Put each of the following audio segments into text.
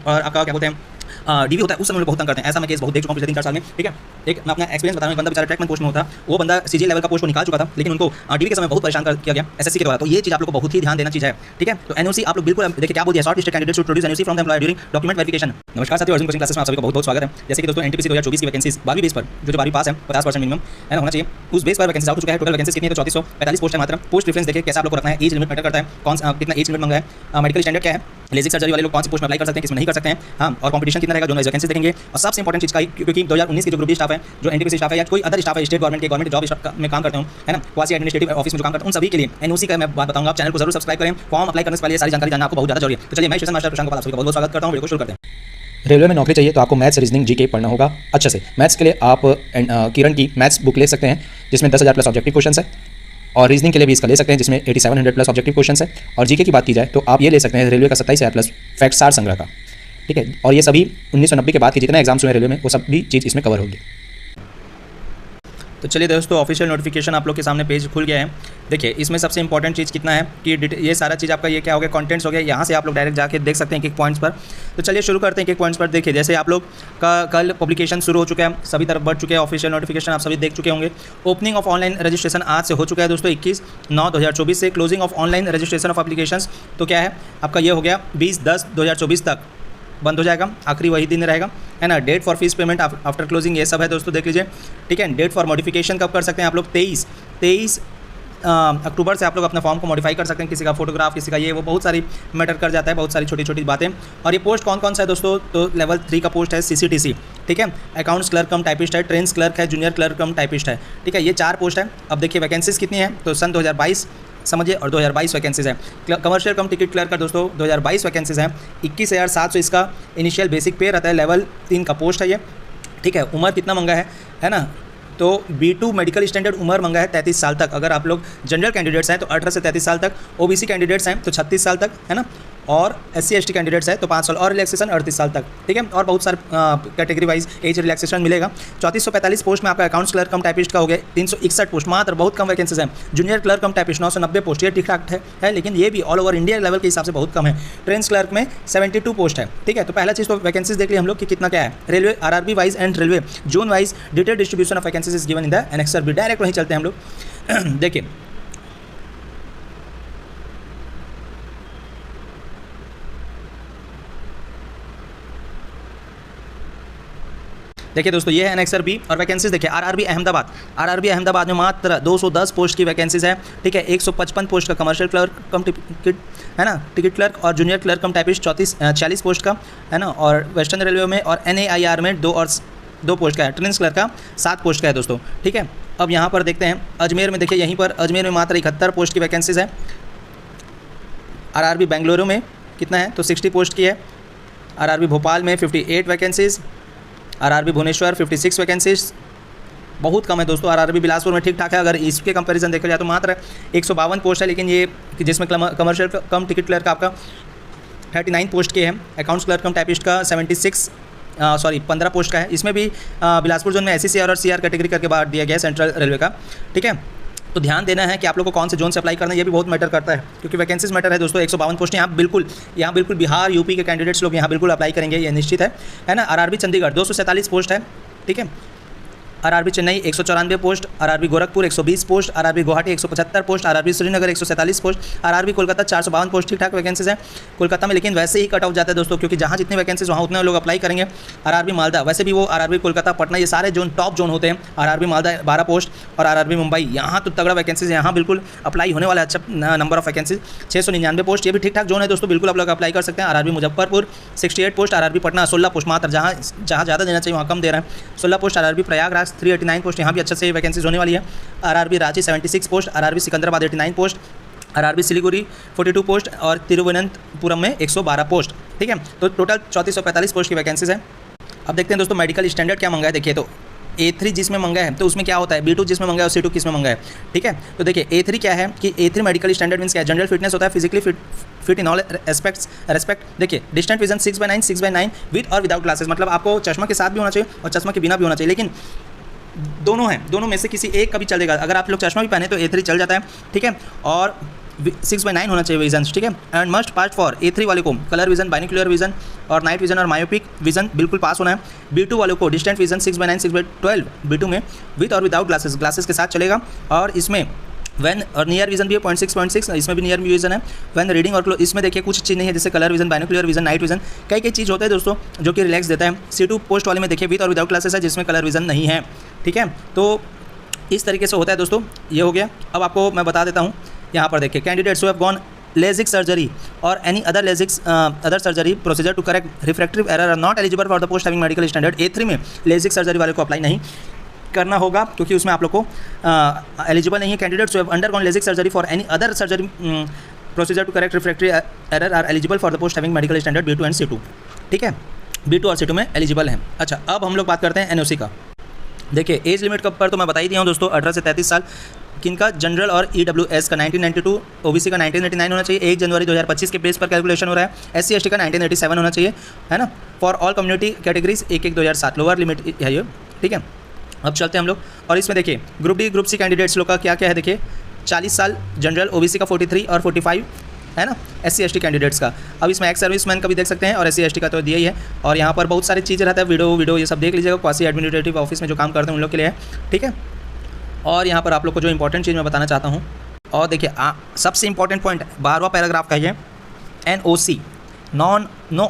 और आपका क्या बोलते हैं डीवी होता है, उस समय बहुत तंग करते हैं। ऐसा मैं केस बहुत देख चुका हूँ पिछले 3-4 साल में, ठीक है। एक मैं अपना एक्सपीरियंस बता रहा हूँ, एक बंदा बेचारा ट्रैकमैन पोस्ट में होता, वो बंदा सीजीएल लेवल का पोस्ट को निकाल चुका था, लेकिन उनको डीवी के समय बहुत परेशान किया गया एसएससी के द्वारा। तो ये चीज़ आप लोग को बहुत ही ध्यान देना चीज़ है, ठीक है। तो एनओसी आप लोग बिल्कुल देखिए क्या बोल दिया, short listed candidate should produce NOC from the employer during document verification. नमस्कार साथियों, अर्जुन कोचिंग क्लासेस में आप सभी का बहुत बहुत स्वागत है। जैसे कि दोस्तों एनटीपीसी 2024 की वैकेंसीज 12वीं बेस पर जो 12वीं पास है 50% मिनिमम है ना होना चाहिए, उस बेस पर वैकेंसीज आउट हो चुका है। टोटल वैकेंसीज कितनी है तो 3445 पोस्ट है मात्र। पोस्ट डिफरेंस देखिए कैसा आप लोग को रखना है, एज लिमिट मैटर करता है, कौन कितना एज लिमिट मांगा है, मेडिकल स्टैंडर्ड क्या है, लेजिक सर्जरी वाले लोग कौन सी पोस्ट में अप्लाई कर सकते हैं, किसमें नहीं कर सकते हैं, हाँ, और कंपटीशन कितना रहेगा, जो वैकेंसी देखेंगे। और सबसे इंपॉर्टेंट चीज़ का क्योंकि 2019 की जो ग्रुप डी स्टाफ है, जो एनटीपीसी स्टाफ है या कोई अदर स्टाफ है, स्टेट गवर्नमेंट के गवर्नमेंट जॉब में काम करते हो है ना, क्वासी एडमिनिस्ट्रेटिव ऑफिस में जो काम करते हैं, उन सभी के लिए एनओसी का मैं बात बताऊंगा। आप चैनल को जरूर सब्सक्राइब करें, फॉर्म अप्लाई करने से पहले सारी जानकारी जानना आपको बहुत ज़्यादा जरूरी है। तो चलिए मैं स्टेशन मास्टर प्रशांत गोपाल आप सभी का बहुत बहुत स्वागत करता हूँ, वीडियो को शुरू करते हैं। रेलवे में नौकरी चाहिए तो आपको मैथ्स रीजनिंग जीके पढ़ना होगा अच्छे से। मैथ्स के लिए आप किरण की मैथ्स बुक ले सकते हैं जिसमें 10,000 प्लस ऑब्जेक्टिव क्वेश्चन है, और रीजनिंग के लिए भी इसका ले सकते हैं जिसमें 8700 प्लस ऑब्जेक्टिव क्वेश्चन है। और जीके की बात की जाए तो आप ये ले सकते हैं रेलवे का 27,000 प्लस फैक्ट सार संग्रह का, ठीक है। और ये सभी 1990 के बाद के जितने एग्जाम्स हुए रेलवे में वो सभी चीज़ इसमें कवर होगी। तो चलिए दोस्तों, ऑफिशियल नोटिफिकेशन आप लोग के सामने पेज खुल गया है। देखिए इसमें सबसे इंपॉर्टेंट चीज़ कितना है कि ये सारा चीज़ आपका ये क्या हो गया, कंटेंट्स हो गया। यहाँ से आप लोग डायरेक्ट जाके देख सकते हैं एक पॉइंट्स पर। तो चलिए शुरू करते हैं एक पॉइंट्स पर। देखिए जैसे आप लोग का कल पब्लिकेशन शुरू हो चुका है, सभी तरफ बढ़ चुके हैं, ऑफिशियल नोटिफिकेशन आप सभी देख चुके होंगे। ओपनिंग ऑफ ऑनलाइन रजिस्ट्रेशन आज से हो चुका है दोस्तों 21/9/2024 से। Closing of online registration of application तो क्या है आपका ये हो गया 20/10/2024 तक बंद हो जाएगा, आखिरी वही दिन रहेगा है ना। Date for fees payment after closing ये सब है दोस्तों, देख लीजिए, ठीक है। डेट फॉर मॉडिफिकेशन कब कर सकते हैं आप लोग, 23 अक्टूबर से आप लोग अपना फॉर्म को मॉडिफाई कर सकते हैं। किसी का फोटोग्राफ, किसी का ये वो बहुत सारी मैटर कर जाता है, बहुत सारी छोटी छोटी बातें। और ये पोस्ट कौन कौन सा है दोस्तों, तो लेवल 3 का पोस्ट है सीसीटीसी, ठीक है। अकाउंट्स क्लर्क कम टाइपिस्ट है, ट्रेंस क्लर्क है, जूनियर क्लर्क कम टाइपिस्ट है, ठीक है। ये 4 पोस्ट है। अब देखिए वैकेंसीज कितनी है तो सन 2022 समझिए और 2022 वैकेंसीज है। कमर्शियल कम टिकट क्लर्क का दोस्तों 2022 वैकेंसीज हैं। 21,700 इसका इनिशियल बेसिक पे रहता है, लेवल 3 का पोस्ट है ये, ठीक है। उम्र कितना मंगा है ना, तो B2 मेडिकल स्टैंडर्ड उम्र मंगा है 33 साल तक। अगर आप लोग जनरल कैंडिडेट्स हैं तो 18 से 33 साल तक, ओबीसी कैंडिडेट्स हैं तो 36 साल तक है ना, और SC ST कैंडिडेट्स हैं तो 5 साल, और रिलैक्सेशन 38 साल तक, ठीक है। और बहुत सारे कैटेगरी वाइज एज रिलैक्सेशन मिलेगा। 3445 पोस्ट में आपका अकाउंट्स क्लर्क कम टाइपिस्ट का हो गया 361 पोस्ट, मात्र बहुत कम वैकेंसीज हैं। जूनियर क्लर्क कम टाइपिस्ट 990 पोस्ट, ये ठीक ठाक है लेकिन ये भी ऑल ओवर इंडिया लेवल के हिसाब से बहुत कम है। ट्रेंस क्लर्क में 72 पोस्ट है, ठीक है। तो पहला चीज़ तो वैकेंसीज देख लिया हम लोग कि कितना क्या है। Railway RRB wise and railway zone wise detail distribution of vacancies is given in the annexure B. Direct वहीं चलते हैं हम लोग। देखिए देखिए दोस्तों, ये है एनेक्सर बी और वैकेंसीज देखिए। RRB अहमदाबाद में मात्र 210 पोस्ट की वैकेंसीज है, ठीक है। 155 पोस्ट का कमर्शियल क्लर्क कम टिकट है ना, टिकट क्लर्क और जूनियर क्लर्क कम टाइपिस्ट 40 पोस्ट का है ना। और वेस्टर्न रेलवे में और NAIR में 2 पोस्ट का है। ट्रेंस क्लर्क का 7 पोस्ट का है दोस्तों, ठीक है। अब यहाँ पर देखते हैं अजमेर में, देखिए यहीं पर अजमेर में मात्र 71 पोस्ट की वैकेंसीज है। RRB बेंगलुरु में कितना है तो 60 पोस्ट की है। RRB भोपाल में 58 वैकेंसीज। RRB भुवनेश्वर 56 वैकेंसीज, बहुत कम है दोस्तों। RRB बिलासपुर में ठीक ठाक है, अगर इसके कंपैरिजन देखा जाए तो मात्र 152 पोस्ट है, लेकिन ये जिसमें कमर्शियल कम टिकट क्लर्क का आपका 39 पोस्ट के हैं। अकाउंट्स क्लर्क कम टाइपिस्ट का 15 पोस्ट का है। इसमें भी बिलासपुर जोन में SC और CR कैटेगरी करके बाहर दिया गया है सेंट्रल रेलवे का, ठीक है। तो ध्यान देना है कि आप लोग को कौन से जोन से अप्लाई करना है, ये भी बहुत मैटर करता है क्योंकि वैकेंसीज मैटर है दोस्तों। 152 पोस्ट यहाँ बिल्कुल बिहार यूपी के कैंडिडेट्स लोग यहाँ बिल्कुल अप्लाई करेंगे, ये निश्चित है ना। RRB चंडीगढ़ 247 पोस्ट है, ठीक है। RRB Chennai 194 post, RRB Gorakhpur 120 post, RRB Guwahati 175 post, RRB Srinagar 147 post, RRB Kolkata 452 post, ठीक ठाक वैकेंसीज है कोलकाता में, लेकिन वैसे ही कट ऑफ जाता है दोस्तों क्योंकि जहाँ जितनी वैकेंसीज वहाँ उतने लोग अप्लाई करेंगे। RRB मालदा वैसे भी वो RRB कोलकाता पटना ये सारे जोन टॉप जोन होते हैं। RRB मालदा 12 पोस्ट और RRB मुंबई यहाँ तो तगड़ा वैकेंसीज, यहाँ बिल्कुल अप्लाई होने वाला अच्छा नंबर ऑफ वैकेंसीज 699 पोस्ट, ये भी ठीक ठाक जोन है दोस्तों, बिल्कुल आप लोग अप्लाई कर सकते हैं। RRB Muzaffarpur 68 post, RRB Patna 16 post, मात्र जहाँ ज़्यादा देना चाहिए वहाँ कम दे रहा है 16 पोस्ट। RRB प्रयागराज 389 पोस्ट, यहाँ भी अच्छे से वैकेंसीज होने वाली है। RRB Ranchi 76 post, RRB Secunderabad 89 post, RRB Siliguri 42 post और तिरुवनंतपुरम में 112 पोस्ट, ठीक है। तो टोटल 3445 पोस्ट की वैकेंसीज है। अब देखते हैं दोस्तों मेडिकल स्टैंडर्ड क्या मंगा है। देखिए तो A3 जिसमें मंगा है तो उसमें क्या होता है, B2 जिसमें मंगा है और C2 किसमें मंगा है, ठीक है। तो देखिए A3 क्या है कि A3 मेडिकल स्टैंडर्ड मीन्स क्या है, जनरल फिटनेस होता है, physically fit in all respect. देखिए डिस्टेंट विजन 6/9 विद और विदाउट ग्लासेस, मतलब आपको चश्मा के साथ भी होना चाहिए और चश्मा के बिना भी होना चाहिए, लेकिन दोनों हैं, दोनों में से किसी एक का भी चलेगा। अगर आप लोग चश्मा भी पहने तो A3 चल जाता है, ठीक है। और 6/9 होना चाहिए विजन, ठीक है। And must pass for A3 वाले को कलर विजन, बाइनोक्यूलर विजन और नाइट विजन और मायोपिक विजन बिल्कुल पास होना है। B2 वाले को डिस्टेंट विजन 6/9, 6/12 B2 में विद और विदाउट ग्लासेस, ग्लासेस के साथ चलेगा। और इसमें वैन और नियर विजन भी है 0.6, इसमें भी नियर विजन है। वैन रीडिंग और इसमें देखिए कुछ चीज़ नहीं है, जैसे colour vision, binocular vision, night vision, कई चीज़ होते हैं दोस्तों जो कि रिलैक्स देता है। C2 पोस्ट वाले में देखिए विद और विदाउट क्लासेस है, जिसमें कलर विजन नहीं है, ठीक है। तो इस तरीके से होता है दोस्तों, ये हो गया। अब आपको मैं बता देता हूँ, यहाँ पर देखिए candidates who have gone LASIK surgery और any other other surgery procedure to correct refractive error are not eligible for the post having medical standard. A3 में LASIK सर्जरी वाले को अप्लाई नहीं करना होगा, क्योंकि उसमें आप लोग को एलिजिबल नहीं है। Candidates who have undergone LASIK surgery for any other surgery procedure to correct refractive error are eligible for the post having medical standard B2 and C2, ठीक है। B2 और C2 में एलिजिबल हैं। अच्छा, अब हम लोग बात करते हैं NOC का। देखिए एज लिमिट कब पर तो मैं बता ही दिया हूँ दोस्तों, 18 से 33 साल। किनका? जनरल और EWS का 1992, OBC का 1989 होना चाहिए। 1 जनवरी 2025 के बेस पर कैलकुलेशन हो रहा है। SC ST का 1987 होना चाहिए, है ना। For all community categories 1/1/2007 lower limit है ये, ठीक है। अब चलते हैं हम लोग, और इसमें देखिए group D group C candidates लोग का क्या क्या है। देखिए 40 साल जनरल, OBC का 43 और 45, है ना। SC ST कैंडिडेट्स का। अब इसमें एक्स सर्विसमैन का भी देख सकते हैं, और SC ST का तो दिया ही है। और यहाँ पर बहुत सारी चीज़ें रहता है, वीडियो ये सब देख लीजिएगा, क्वासी एडमिनिस्ट्रेटिव ऑफिस में जो काम करते हैं उन लोग के लिए है, ठीक है। और यहाँ पर आप लोग को जो इंपॉर्टेंट चीज़ मैं बताना चाहता हूँ, और देखिए सबसे इंपॉर्टेंट पॉइंट 12वां पैराग्राफ का ये NOC no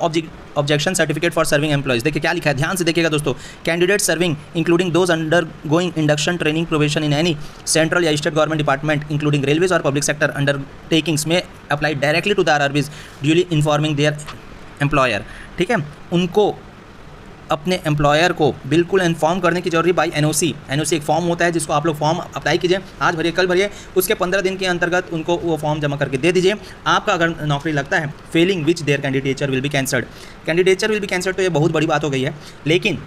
objection certificate for serving employees. देखिए क्या लिखा है, ध्यान से देखिएगा दोस्तों। Candidate serving including those undergoing induction training probation in any central या state government department including railways और पब्लिक सेक्टर अंडरटेकिंग्स में apply directly to the RRBs duly informing their employer, ठीक है। उनको अपने एम्प्लॉयर को बिल्कुल इन्फॉर्म करने की जरूरी बाई NOC। NOC एक फॉर्म होता है जिसको आप लोग फॉर्म अप्लाई कीजिए, आज भरिए कल भरिए, उसके 15 दिन के अंतर्गत उनको वो फॉर्म जमा करके दे दीजिए। आपका अगर नौकरी लगता है, failing which their candidature will be cancelled. Candidature will be cancelled तो ये बहुत बड़ी बात हो गई है, लेकिन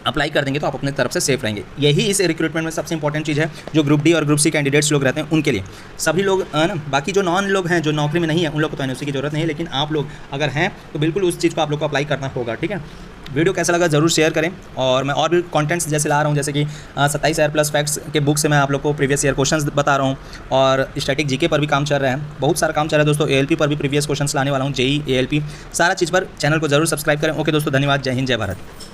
अप्लाई कर देंगे तो आप अपने तरफ से सेफ रहेंगे। यही इस रिक्रूटमेंट में सबसे इंपॉर्टेंट चीज़ है, जो ग्रुप डी और ग्रुप सी कैंडिडेट्स लोग रहते हैं उनके लिए। सभी लोग ना, बाकी जो नॉन लोग हैं जो नौकरी में नहीं है उन लोग को तो NOC की जरूरत नहीं है, लेकिन आप लोग अगर हैं तो बिल्कुल उस चीज़ को आप लोग को अप्लाई करना होगा, ठीक है। वीडियो कैसा लगा ज़रूर शेयर करें, और मैं और भी कंटेंट्स जैसे ला रहा हूँ, जैसे कि 27 प्लस फैक्ट्स के बुक से मैं आप लोग को प्रीवियस ईयर क्वेश्चंस बता रहा हूँ, और स्टैटिक GK पर भी काम चल रहा है, बहुत सारा काम चल रहा है दोस्तों। ALP पर भी प्रीवियस क्वेश्चंस लाने वाला हूँ, JEE ALP सारा चीज़ पर। चैनल को जरूर सब्सक्राइब करें। ओके दोस्तों, धन्यवाद। जय हिंद, जय भारत।